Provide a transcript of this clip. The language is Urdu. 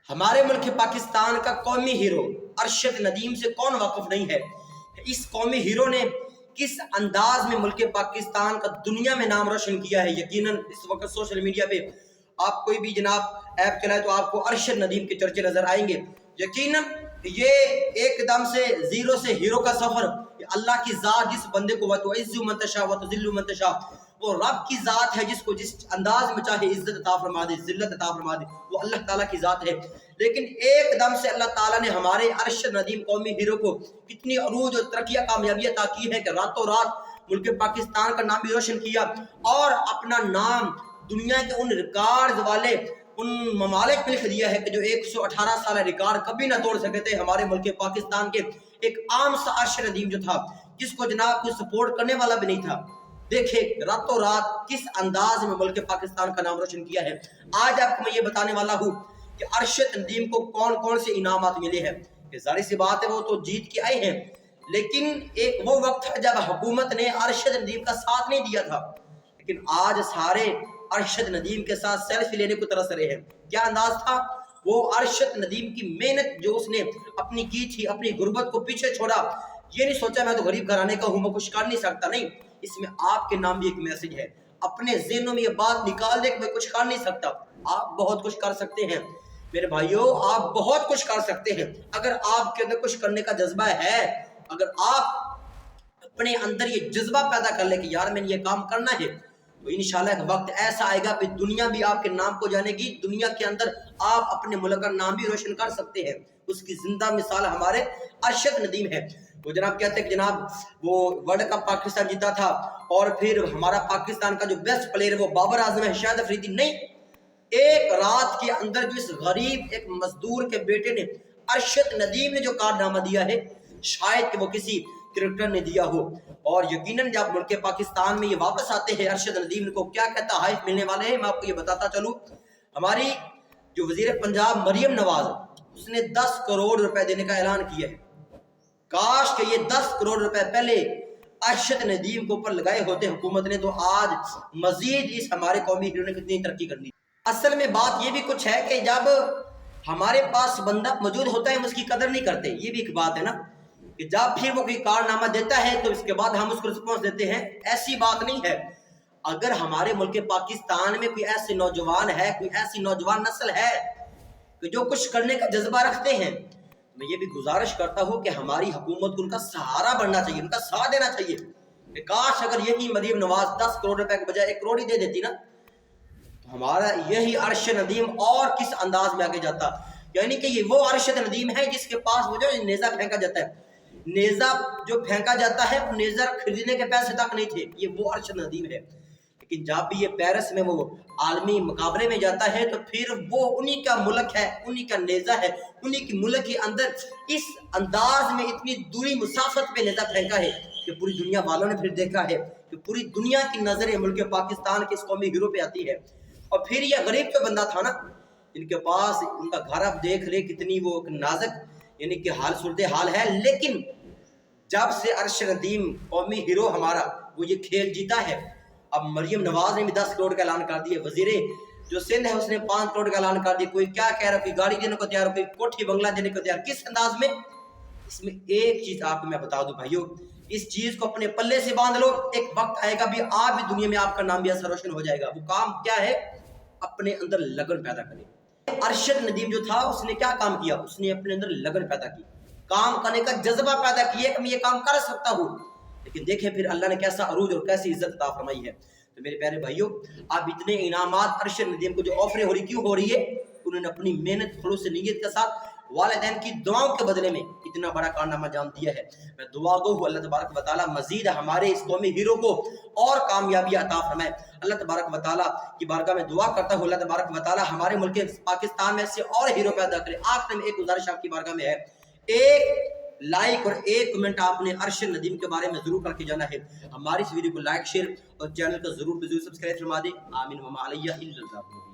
ہمارے ملک پاکستان کا قومی ہیرو ارشد ندیم سے کون واقف نہیں ہے؟ اس قومی ہیرو نے کس انداز میں ملک پاکستان کا دنیا میں نام روشن کیا ہے۔ یقیناً اس وقت سوشل میڈیا پہ آپ کوئی بھی جناب ایپ چلائے تو آپ کو ارشد ندیم کے چرچے نظر آئیں گے۔ یقیناً یہ ایک دم سے زیرو سے ہیرو کا سفر، اللہ کی ذات جس بندے کو وَتُعِزُّ مَن تَشَاءُ وَتُذِلُّ مَن تَشَاءُ، وہ رب کی ذات ہے جس کو جس انداز میں چاہے عزت عطا فرما دے، ذلت عطا فرما دے، وہ اللہ تعالیٰ کی ذات ہے۔ لیکن ایک دم سے اللہ تعالیٰ نے ہمارے ارشد ندیم قومی ہیرو کو کتنی عروج اور ترقیہ کامیابی عطا کی ہے کہ راتوں رات ملک پاکستان کا نام بھی روشن کیا اور اپنا نام دنیا کے ان ریکارڈ والے ان ممالک میں لکھ دیا ہے کہ جو 118 سالہ ریکارڈ کبھی نہ توڑ سکے تھے۔ ہمارے ملک پاکستان کے ایک عام سا ارشد ندیم جو تھا، جس کو جناب کوئی سپورٹ کرنے والا بھی نہیں تھا، دیکھیں راتوں رات کس انداز میں ملک پاکستان کا نام روشن کیا ہے۔ آج آپ کو میں یہ بتانے والا ہوں کہ ارشد ندیم کو کون کون سے انعامات ملے ہیں۔ کہ ظاہر سی بات ہے وہ تو جیت کے آئے ہیں، لیکن ایک وہ وقت تھا جب حکومت نے ارشد ندیم کا ساتھ نہیں دیا تھا، لیکن آج سارے ارشد ندیم کے ساتھ سیلفی لینے کو ترس رہے ہیں۔ کیا انداز تھا؟ وہ ارشد ندیم کی محنت جو اس نے اپنی کی تھی، اپنی غربت کو پیچھے چھوڑا، یہ نہیں سوچا میں تو غریب گھرانے کا ہوں، میں کچھ کر نہیں سکتا، نہیں، اس میں آپ کے نام بھی ایک میسج ہے۔ اپنے ذہنوں میں یہ بات نکال دے کہ میں کچھ کر نہیں سکتا، آپ بہت کچھ کر سکتے ہیں میرے بھائیوں، آپ بہت کچھ کر سکتے ہیں۔ اگر آپ کے اندر کچھ کرنے کا جذبہ ہے، اگر آپ اپنے اندر یہ جذبہ پیدا کر لیں کہ یار میں نے یہ کام کرنا ہے، تو انشاءاللہ ایک وقت ایسا آئے گا کہ دنیا بھی آپ کے نام کو جانے گی، دنیا کے اندر آپ اپنے ملک کا نام بھی روشن کر سکتے ہیں۔ اس کی زندہ مثال ہمارے ارشد ندیم ہے۔ وہ جناب کہتے ہیں کہ جناب وہ ورلڈ کپ پاکستان جیتا تھا اور پھر ہمارا پاکستان کا جو بیسٹ پلیئر ہے وہ بابر اعظم ہے، شاہد افریدی نہیں۔ ایک رات کے اندر جو اس غریب ایک مزدور کے بیٹے نے ارشد ندیم نے جو کارنامہ دیا ہے، شاید کہ وہ کسی کرکٹر نے دیا ہو۔ اور یقیناً جب ملک پاکستان میں یہ واپس آتے ہیں، ارشد ندیم کو کیا کہتا ہے ملنے والے ہیں، میں آپ کو یہ بتاتا چلوں۔ ہماری جو وزیر پنجاب مریم نواز، اس نے 10 کروڑ روپے دینے کا اعلان کیا ہے۔ کاش کہ یہ 10 کروڑ روپے پہلے ارشد ندیم کو اوپر لگائے ہوتے حکومت نے، تو آج مزید اس ہمارے قومی ہیرو نے کتنی ترقی کرنی۔ اصل میں بات یہ بھی کچھ ہے کہ جب ہمارے پاس بندہ موجود ہوتا ہے ہم اس کی قدر نہیں کرتے، یہ بھی ایک بات ہے نا، کہ جب پھر وہ کوئی کارنامہ دیتا ہے تو اس کے بعد ہم اس کو رسپانس دیتے ہیں، ایسی بات نہیں ہے۔ اگر ہمارے ملک پاکستان میں کوئی ایسے نوجوان ہے، کوئی ایسی نوجوان نسل ہے کہ جو کچھ کرنے کا جذبہ رکھتے ہیں، میں یہ بھی گزارش کرتا ہوں کہ ہماری حکومت کو ان کا سہارا بننا چاہیے، ان کا ساتھ دینا چاہیے۔ کہ کاش اگر یہی مریم نواز 10 کروڑ روپے کے بجائے 1 کروڑ ہی دے دیتی نا، تو ہمارا یہی ارشد ندیم اور کس انداز میں آگے جاتا۔ یعنی کہ یہ وہ ارشد ندیم ہے جس کے پاس وہ جو نیزہ پھینکا جاتا ہے، نیزہ جو پھینکا جاتا ہے وہ نیزہ خریدنے کے پیسے تک نہیں تھے، یہ وہ ارشد ندیم ہے۔ لیکن جب بھی یہ پیرس میں وہ عالمی مقابلے میں جاتا ہے تو پھر وہ انہی کا ملک ہے، انہی کا نیزہ ہے، انہی کی ملک کے اندر اس انداز میں اتنی دوری مسافت پہ نیزہ پھینکا ہے کہ پوری دنیا والوں نے پھر دیکھا ہے کہ پوری دنیا کی نظریں ملک پاکستان کے اس قومی ہیرو پہ آتی ہے۔ اور پھر یہ غریب جو بندہ تھا نا، ان کے پاس ان کا گھر اب دیکھ لے کتنی وہ نازک یعنی کہ حال صورتحال ہے، لیکن جب سے ارشد ندیم قومی ہیرو ہمارا وہ یہ کھیل جیتا ہے، اب مریم نواز نے بھی 10 کروڑ کا اعلان کر دیا، وزیر جو سندھ ہے اس نے 5 کروڑ کا اعلان کر دیا، کوئی کیا کہہ رہا، کوئی گاڑی دینے کو تیار، کوئی کوٹھی بنگلہ دینے کو تیار۔ کس انداز میں؟ اس میں ایک چیز آپ کو میں بتا دوں بھائیو، اس چیز کو اپنے پلے سے باندھ لو، ایک وقت آئے گا بھی آپ بھی دنیا میں آپ کا نام بھی ایسا روشن ہو جائے گا۔ وہ کام کیا ہے؟ اپنے اندر لگن پیدا کریں۔ ارشد ندیم جو تھا اس نے کیا کام کیا؟ اس نے اپنے اندر لگن پیدا کی، کام کرنے کا جذبہ پیدا کیا کہ میں یہ کام کر سکتا ہوں۔ لیکن دیکھیں پھر اللہ نے کیسا عروج اور کیسی عزت عطا فرمائی ہے۔ تو میرے پیارے بھائیوں، آپ اتنے انعامات ارشد ندیم کو جو آفریں ہو رہی کیوں ہو رہی ہے؟ انہوں نے اپنی محنت خلوص نیت کے ساتھ والدین کی دعاؤں کے بدلے میں اتنا بڑا کارنامہ انجام دیا ہے۔ میں دعا گو ہوں اللہ تبارک و تعالیٰ مزید ہمارے اس قومی ہیرو کو اور کامیابی عطا فرمائے۔ اللہ تبارک و تعالیٰ کی بارگاہ میں دعا کرتا ہوں اللہ تبارک و تعالیٰ ہمارے ملک پاکستان میں سے اور ہیرو پیدا کرے۔ آخر میں ایک گزارش آپ کی بارگاہ میں ہے، ایک لائک اور ایک کمنٹ آپ نے ارشد ندیم کے بارے میں ضرور کر کے جانا ہے۔ ہماری اس ویڈیو کو لائک شیئر اور چینل کو ضرور سبسکرائب فرما دیں۔ آمین وما علیہ الا اللہ۔